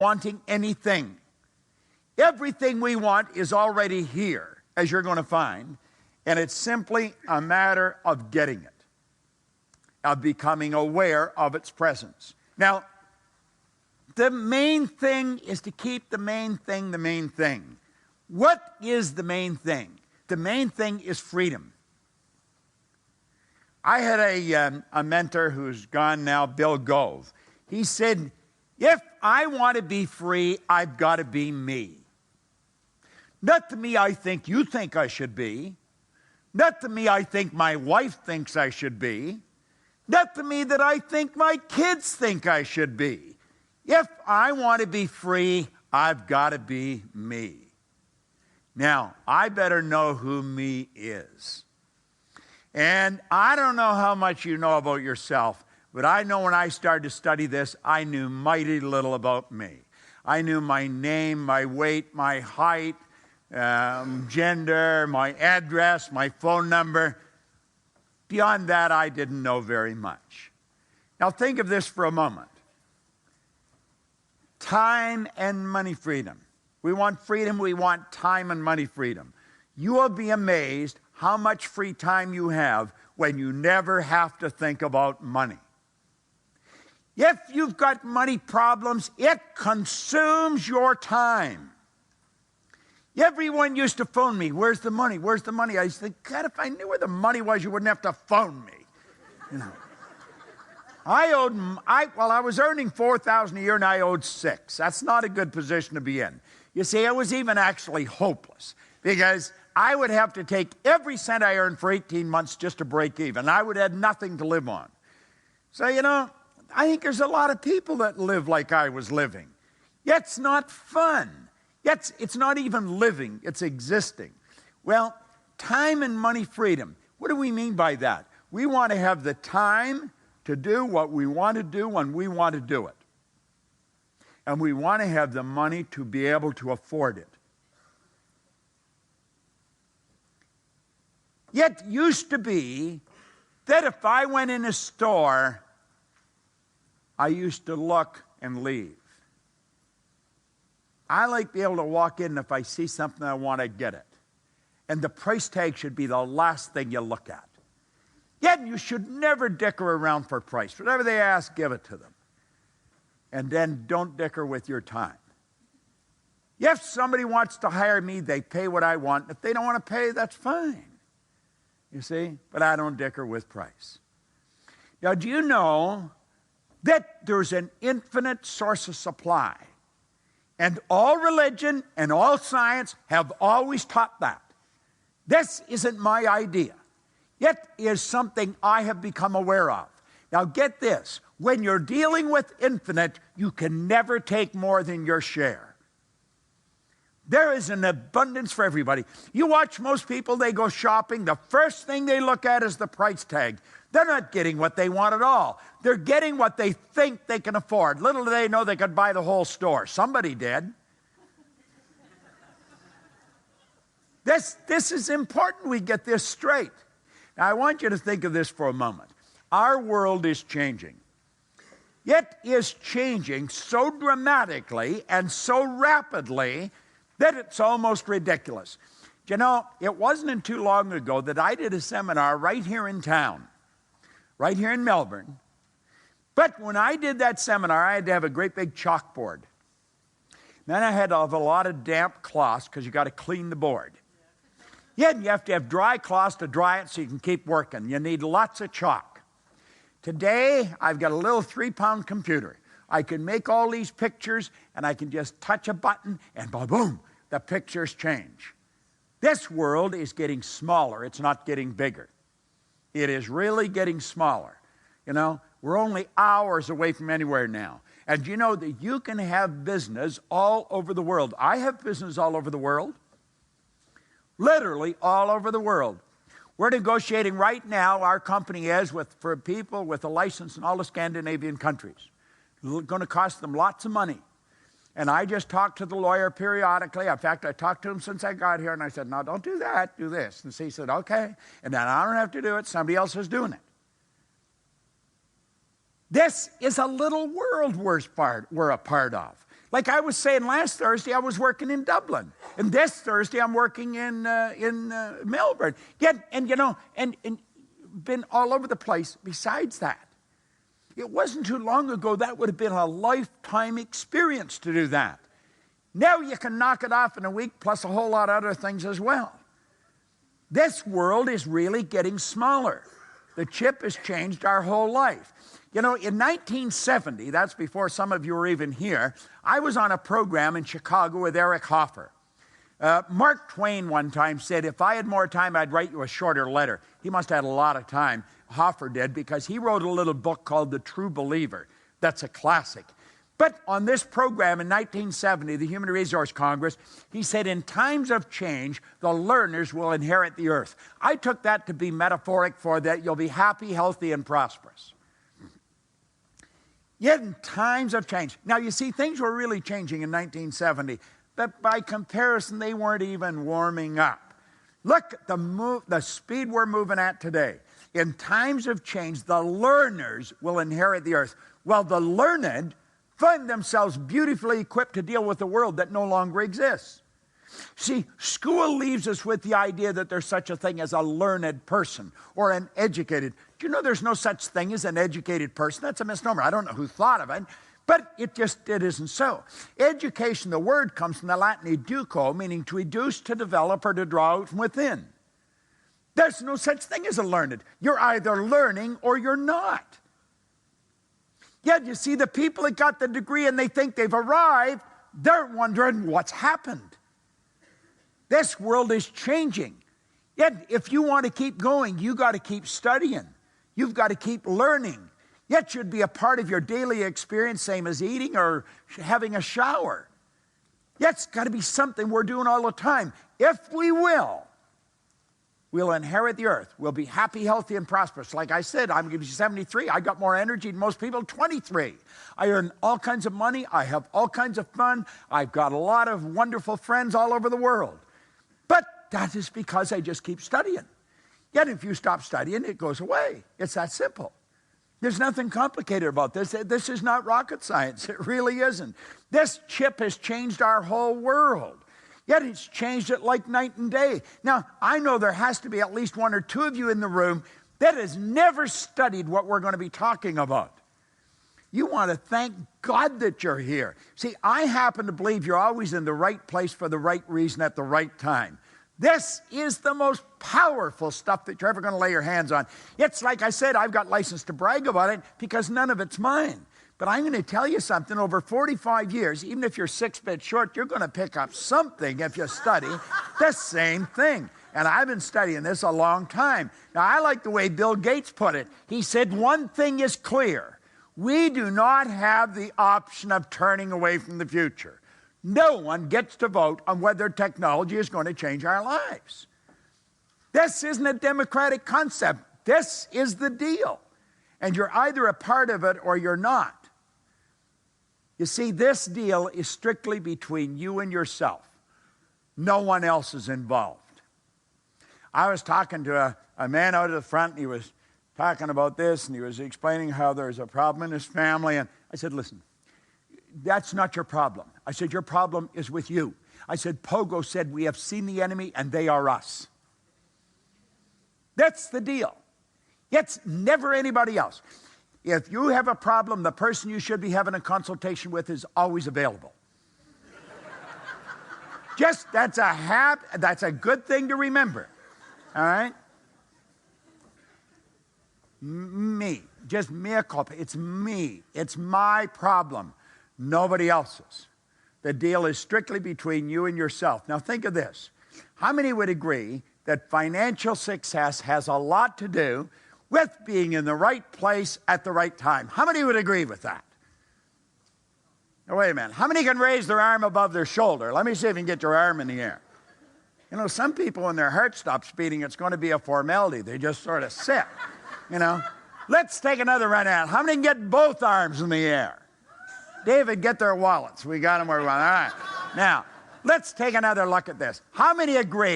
wanting anything. Everything we want is already here, as you're going to find, and it's simply a matter of getting it, of becoming aware of its presence. Now, the main thing is to keep the main thing the main thing. What is the main thing? The main thing is freedom. I had a mentor who's gone now, Bill Gove. He said, if I want to be free, I've got to be me. Not the me I think you think I should be. Not the me I think my wife thinks I should be. Not the me that I think my kids think I should be. If I want to be free, I've got to be me. Now, I better know who me is. And I don't know how much you know about yourself, but I know when I started to study this, I knew mighty little about me. I knew my name, my weight, my height, gender, my address, my phone number. Beyond that, I didn't know very much. Now think of this for a moment. Time and money freedom. We want freedom, we want time and money freedom. You will be amazed how much free time you have when you never have to think about money. If you've got money problems, it consumes your time. Everyone used to phone me, where's the money, where's the money? I used to think, God, if I knew where the money was, you wouldn't have to phone me. You know. I was earning $4,000 a year and I owed $6,000. That's not a good position to be in. You see, I was even actually hopeless because I would have to take every cent I earned for 18 months just to break even. I would have nothing to live on. So, you know, I think there's a lot of people that live like I was living. Yet it's not fun. Yet it's not even living, it's existing. Well, time and money freedom. What do we mean by that? We want to have the time to do what we want to do when we want to do it. And we want to have the money to be able to afford it. Yet used to be that if I went in a store, I used to look and leave. I like to be able to walk in, and if I see something I want, I get it. And the price tag should be the last thing you look at. Yet you should never dicker around for price. Whatever they ask, give it to them. And then don't dicker with your time. If somebody wants to hire me, they pay what I want. If they don't want to pay, that's fine. You see? But I don't dicker with price. Now, do you know that there's an infinite source of supply? And all religion and all science have always taught that. This isn't my idea. It is something I have become aware of. Now get this. When you're dealing with infinite, you can never take more than your share. There is an abundance for everybody. You watch most people, they go shopping. The first thing they look at is the price tag. They're not getting what they want at all. They're getting what they think they can afford. Little do they know they could buy the whole store. Somebody did. This is important we get this straight. Now, I want you to think of this for a moment. Our world is changing. It is changing so dramatically and so rapidly that it's almost ridiculous. You know, it wasn't too long ago that I did a seminar right here in town, right here in Melbourne. But when I did that seminar, I had to have a great big chalkboard. Then I had to have a lot of damp cloths because you got to clean the board. Yeah, you have to have dry cloths to dry it so you can keep working. You need lots of chalk. Today, I've got a little 3-pound computer. I can make all these pictures, and I can just touch a button, and boom, the pictures change. This world is getting smaller. It's not getting bigger. It is really getting smaller. You know, we're only hours away from anywhere now. And you know that you can have business all over the world. I have business all over the world. Literally all over the world. We're negotiating right now, our company is, for people with a license in all the Scandinavian countries. It's going to cost them lots of money. And I just talk to the lawyer periodically. In fact, I talked to him since I got here, and I said, no, don't do that, do this. And he said, okay. And then I don't have to do it, somebody else is doing it. This is a little world we're a part of. Like I was saying last Thursday, I was working in Dublin. And this Thursday, I'm working in Melbourne. And been all over the place besides that. It wasn't too long ago that would have been a lifetime experience to do that. Now you can knock it off in a week, plus a whole lot of other things as well. This world is really getting smaller. The chip has changed our whole life. In 1970, that's before some of you were even here, I was on a program in Chicago with Eric Hoffer. Mark Twain one time said, if I had more time, I'd write you a shorter letter. He must have had a lot of time, Hoffer did, because he wrote a little book called The True Believer. That's a classic. But on this program in 1970, the Human Resource Congress, he said, in times of change, the learners will inherit the earth. I took that to be metaphoric for that you'll be happy, healthy, and prosperous. Yet in times of change. Now, you see, things were really changing in 1970, but by comparison, they weren't even warming up. Look at the speed we're moving at today. In times of change, the learners will inherit the earth. Well, the learned find themselves beautifully equipped to deal with a world that no longer exists. See, school leaves us with the idea that there's such a thing as a learned person or an educated. Do you know there's no such thing as an educated person? That's a misnomer. I don't know who thought of it, but it isn't so. Education, the word comes from the Latin educo, meaning to educe, to develop, or to draw out from within. There's no such thing as a learned. You're either learning or you're not. Yet you see the people that got the degree and they think they've arrived, they're wondering what's happened. This world is changing. Yet if you want to keep going, you got to keep studying. You've got to keep learning. Yet should be a part of your daily experience, same as eating or having a shower. Yet it's got to be something we're doing all the time. If we will, we'll inherit the earth. We'll be happy, healthy, and prosperous. Like I said, I'm going to be 73. I got more energy than most people, 23. I earn all kinds of money. I have all kinds of fun. I've got a lot of wonderful friends all over the world. But that is because I just keep studying. Yet if you stop studying, it goes away. It's that simple. There's nothing complicated about this. This is not rocket science. It really isn't. This chip has changed our whole world. Yet it's changed it like night and day. Now, I know there has to be at least one or two of you in the room that has never studied what we're going to be talking about. You want to thank God that you're here. See, I happen to believe you're always in the right place for the right reason at the right time. This is the most powerful stuff that you're ever going to lay your hands on. It's like I said, I've got license to brag about it because none of it's mine. But I'm going to tell you something, over 45 years, even if you're 6 feet short, you're going to pick up something if you study the same thing. And I've been studying this a long time. Now, I like the way Bill Gates put it. He said, one thing is clear. We do not have the option of turning away from the future. No one gets to vote on whether technology is going to change our lives. This isn't a democratic concept. This is the deal. And you're either a part of it or you're not. You see, this deal is strictly between you and yourself. No one else is involved. I was talking to a man out at the front, and he was talking about this, and he was explaining how there's a problem in his family. And I said, listen, that's not your problem. I said, your problem is with you. I said, Pogo said, we have seen the enemy, and they are us. That's the deal. It's never anybody else. If you have a problem, the person you should be having a consultation with is always available. That's a good thing to remember. All right? Me. Just mea culpa. It's me. It's my problem. Nobody else's. The deal is strictly between you and yourself. Now think of this. How many would agree that financial success has a lot to do with being in the right place at the right time? How many would agree with that? Now, wait a minute. How many can raise their arm above their shoulder? Let me see if you can get your arm in the air. You know, some people, when their heart stops beating, it's going to be a formality. They just sort of sit, you know. Let's take another run at it. How many can get both arms in the air? David, get their wallets. We got them where we want. All right. Now, let's take another look at this. How many agree